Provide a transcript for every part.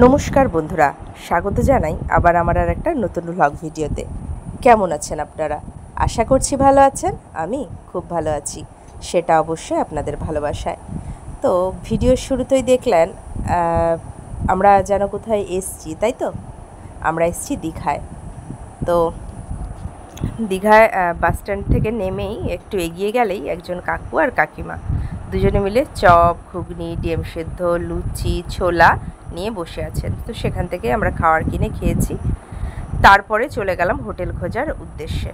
নমস্কার বন্ধুরা, স্বাগত জানাই আবার আমার আর একটা নতুন ব্লগ ভিডিওতে। কেমন আছেন আপনারা? আশা করছি ভালো আছেন। আমি খুব ভালো আছি, সেটা অবশ্যই আপনাদের ভালোবাসায়। তো ভিডিওর শুরুতেই দেখলেন আমরা যেন কোথায় এসছি, তাই তো? আমরা এসছি দীঘায়। তো দীঘায় বাসস্ট্যান্ড থেকে নেমেই একটু এগিয়ে গেলেই একজন কাকু আর কাকিমা দুজনে মিলে চপ, ঘুগনি, ডিম সেদ্ধ, লুচি, ছোলা নিয়ে বসে আছেন। তো সেখান থেকে আমরা খাবার কিনে খেয়েছি। তারপরে চলে গেলাম হোটেল খোঁজার উদ্দেশ্যে।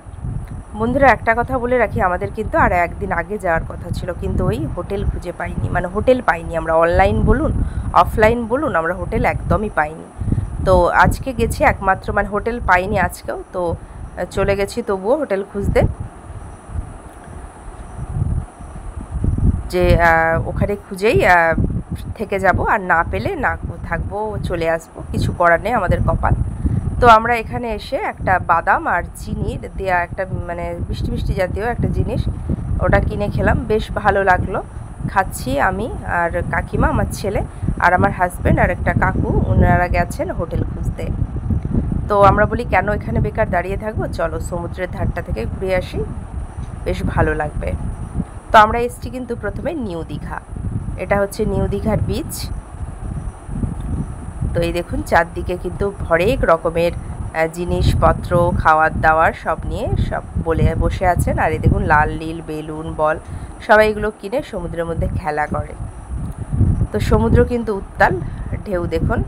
বন্ধুরা, একটা কথা বলে রাখি, আমাদের কিন্তু আর একদিন আগে যাওয়ার কথা ছিল, কিন্তু ওই হোটেল খুঁজে পাইনি, মানে হোটেল পাইনি আমরা। অনলাইন বলুন, অফলাইন বলুন, আমরা হোটেল একদমই পাইনি। তো আজকে গেছি একমাত্র, মানে হোটেল পাইনি আজকেও, তো চলে গেছি তবুও হোটেল খুঁজতে, যে ওখানে খুঁজেই থেকে যাব, আর না পেলে না থাকবো, চলে আসবো, কিছু করার নেই, আমাদের কপাল। তো আমরা এখানে এসে একটা বাদাম আর চিনির দেয়া একটা মানে মিষ্টি মিষ্টি জাতীয় একটা জিনিস, ওটা কিনে খেলাম, বেশ ভালো লাগলো। খাচ্ছি আমি আর কাকিমা, আমার ছেলে আর আমার হাজব্যান্ড আর একটা কাকু, ওনারা গেছেন হোটেল খুঁজতে। তো আমরা বলি কেন এখানে বেকার দাঁড়িয়ে থাকবো, চলো সমুদ্রের ধারটা থেকে ঘুরে আসি, বেশ ভালো লাগবে। তো আমরা এসছি কিন্তু প্রথমে নিউ দীঘা। এটা হচ্ছে নিউ দীঘার বিচ। তো এই দেখুন চারদিকে কিন্তু হরেক রকমের জিনিসপত্র, খাওয়ার দাওয়ার সব নিয়ে সব বলে বসে আছেন। আর এই দেখুন লাল নীল বেলুন, বল, সবাই এগুলো কিনে সমুদ্রের মধ্যে খেলা করে। তো সমুদ্র কিন্তু উত্তাল, ঢেউ দেখুন,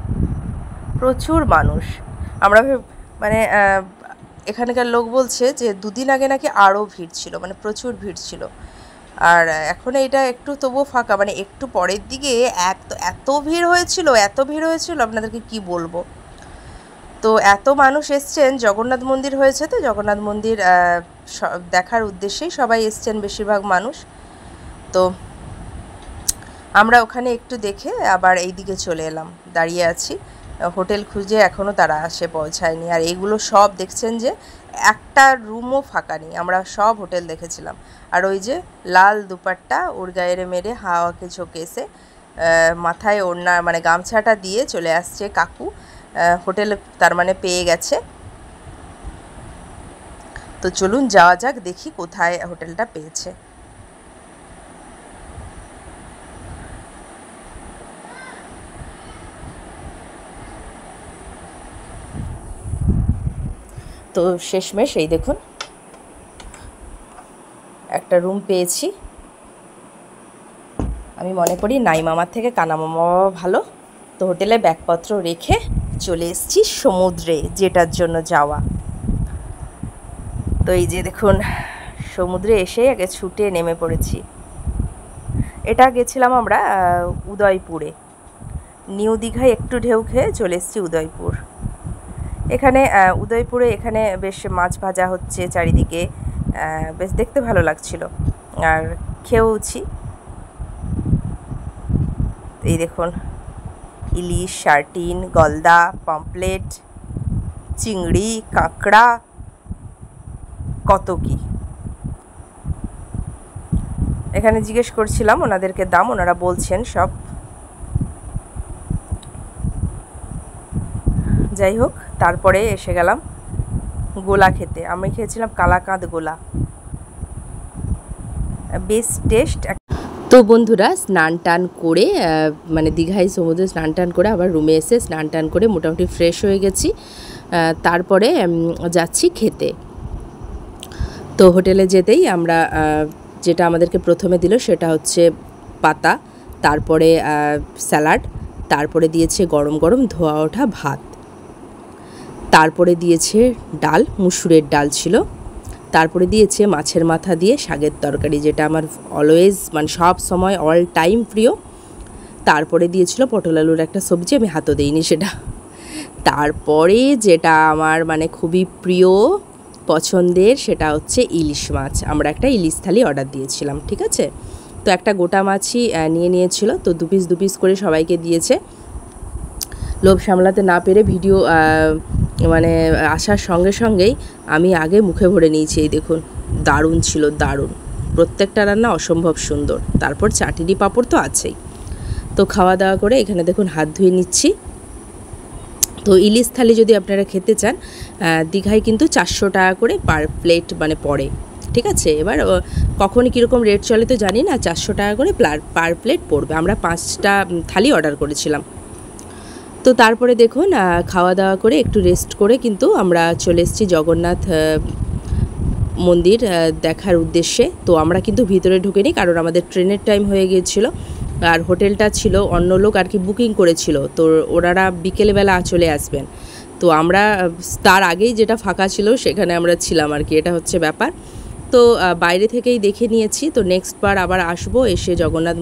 প্রচুর মানুষ। আমরা মানে এখানকার লোক বলছে যে দুদিন আগে নাকি আরও ভিড় ছিল, মানে প্রচুর ভিড় ছিল। আর এখন এটা একটু তবুও ফাঁকা, মানে একটু পরের দিকে এত ভিড় হয়েছিল, এত ভিড় হয়েছিল আপনাদেরকে কি বলবো। তো এত মানুষ এসছেন, জগন্নাথ মন্দির হয়েছে, তো জগন্নাথ মন্দির দেখার উদ্দেশ্যেই সবাই এসছেন, বেশিরভাগ মানুষ। তো আমরা ওখানে একটু দেখে আবার এই দিকে চলে এলাম, দাঁড়িয়ে আছি। হোটেল খুঁজে এখনও তারা আসে পৌঁছায়নি। আর এইগুলো সব দেখছেন যে একটা রুমও ফাঁকা নেই, আমরা সব হোটেল দেখেছিলাম। আর ওই যে লাল দুপাট্টা ওর গায়ে মেরে হাওয়াকে ঝোঁকে এসে মাথায় ওড়না মানে গামছাটা দিয়ে চলে আসছে কাকু, হোটেল তার মানে পেয়ে গেছে। তো চলুন যাওয়া যাক, দেখি কোথায় হোটেলটা পেয়েছে। তো শেষমেশ এই দেখুন একটা রুম পেয়েছি। আমি মনে করি নাই মামার থেকে কানা মামা ভালো। তো হোটেলে ব্যাগপত্র রেখে চলে এসেছি সমুদ্রে, যেটার জন্য যাওয়া। তো এই যে দেখুন সমুদ্রে এসে আগে ছুটে নেমে পড়েছি। এটা গেছিলাম আমরা উদয়পুরে, নিউ দীঘায় একটু ঢেউ খেয়ে চলে এসেছি উদয়পুর। এখানে উদয়পুরে এখানে বেশ মাছ ভাজা হচ্ছে চারিদিকে, বেশ দেখতে ভালো লাগছিল, আর খেয়েওছি। এই দেখুন ইলিশ, সার্টিন, গলদা, পমপ্লেট, চিংড়ি, কাঁকড়া, কত কি। এখানে জিজ্ঞেস করছিলাম ওনাদেরকে দাম, ওনারা বলছেন সব। যাই হোক, তারপরে এসে গেলাম গোলা খেতে। আমি খেয়েছিলাম কালাকাঁদ গোলা, বেশ টেস্ট। তো বন্ধুরা, স্নান টান করে মানে দীঘায় সমুদ্রে স্নান টান করে আবার রুমে এসে স্নান টান করে মোটামুটি ফ্রেশ হয়ে গেছি। তারপরে যাচ্ছি খেতে। তো হোটেলে যেতেই আমরা যেটা আমাদেরকে প্রথমে দিল সেটা হচ্ছে পাতা, তারপরে স্যালাড, তারপরে দিয়েছে গরম গরম ধোয়া ওঠা ভাত, তারপরে দিয়েছে ডাল, মুসুরের ডাল ছিল, তারপরে দিয়েছে মাছের মাথা দিয়ে শাকের তরকারি, যেটা আমার অলওয়েজ মানে সব সময় অল টাইম প্রিয়। তারপরে দিয়েছিল পটল আলুর একটা সবজি, আমি হাতও দিইনি সেটা। তারপরে যেটা আমার মানে খুবই প্রিয় পছন্দের, সেটা হচ্ছে ইলিশ মাছ। আমরা একটা ইলিশ থালি অর্ডার দিয়েছিলাম, ঠিক আছে। তো একটা গোটা মাছই নিয়েছিল, তো দু পিস করে সবাইকে দিয়েছে। লোভ সামলাতে না পেরে ভিডিও মানে আসার সঙ্গে সঙ্গেই আমি আগে মুখে ভরে নিয়েছি। এই দেখুন, দারুণ ছিল, দারুণ। প্রত্যেকটা রান্না অসম্ভব সুন্দর। তারপর চাটনি পাঁপড় তো আছেই। তো খাওয়া দাওয়া করে এখানে দেখুন হাত ধুয়ে নিচ্ছি। তো ইলিশ থালি যদি আপনারা খেতে চান দীঘায় কিন্তু 400 টাকা করে পার প্লেট মানে পড়ে, ঠিক আছে। এবার কখনই কীরকম রেট চলে তো জানি না, 400 টাকা করে পার প্লেট পড়বে। আমরা 5টা থালি অর্ডার করেছিলাম। তো তারপরে দেখুন খাওয়া দাওয়া করে একটু রেস্ট করে কিন্তু আমরা চলে এসেছি জগন্নাথ মন্দির দেখার উদ্দেশ্যে। তো আমরা কিন্তু ভিতরে ঢুকিনি, কারণ আমাদের ট্রেনের টাইম হয়ে গিয়েছিল, আর হোটেলটা ছিল অন্য লোক আর কি বুকিং করেছিল, তো ওনারা বিকেলবেলা চলে আসবেন। তো আমরা তার আগেই যেটা ফাঁকা ছিল সেখানে আমরা ছিলাম আর কি, এটা হচ্ছে ব্যাপার। তো বাইরে থেকেই দেখে নিয়েছি। তো নেক্সট বার আবার আসবো, এসে জগন্নাথ